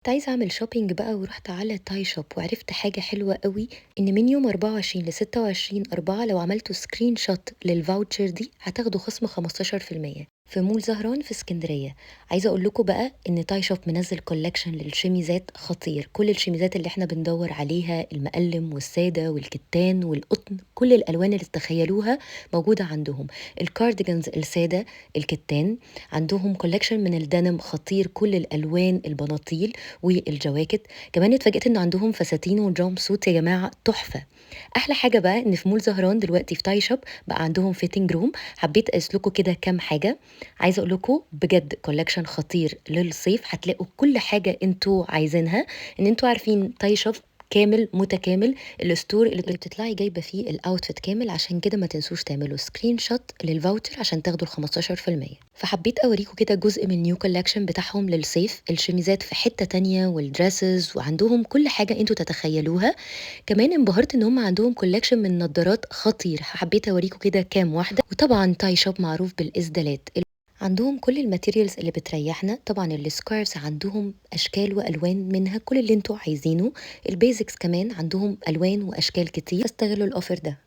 كنت عايزة أعمل shopping بقى ورُحت على تاي شوب وعرفت حاجة حلوة أوي، إن من يوم 24 ل26/4 لو عملتوا screenshot للvoucher دي هتاخدوا خصم 15% في مول زهران في إسكندرية. عايزة أقول لكم بقى إن تاي شوب منزّل collection للشيميزات خطير، كل الشيميزات اللي إحنا بندوّر عليها، المقلم والسادة والكتان والقطن، كل الألوان اللي تتخيلوها موجودة عندهم. الcardigans السادة، الكتان، عندهم collection من الdenim خطير، كل الألوان، البناطيل والجواكت. كمان اتفاجئت إن عندهم فساتين وجامب سوت يا جماعة تحفة. أحلى حاجة بقى إن في مول زهران دلوقتي في تاي شوب بقى عندهم fitting room. حبيت أقيس لكم كده كام حاجة. عايزة أقول لكم بجد collection خطير للصيف، هتلاقوا كل حاجة أنتم عايزينها. إن أنتم عارفين تاي شوب كامل متكامل، الستور اللي بتطلعي جايبة فيه الoutfit كامل، عشان كده ما تنسوش تعملوا screenshot للvoucher عشان تاخدوا ال15%. فحبيت أوريكم كده جزء من new collection بتاعهم للصيف، الشميزات في حتة تانية والdresses وعندهم كل حاجة أنتم تتخيلوها. كمان انبهرت إن هم عندهم collection من نضارات خطير، حبيت أوريكم كده كام واحدة. وطبعًا تاي شوب معروف بالإسدالات، عندهم كل الmaterials اللي بتريحنا. طبعًا الscarves عندهم أشكال وألوان منها كل اللي أنتم عايزينه، الbasics كمان عندهم ألوان وأشكال كتير، فاستغلوا الoffer ده.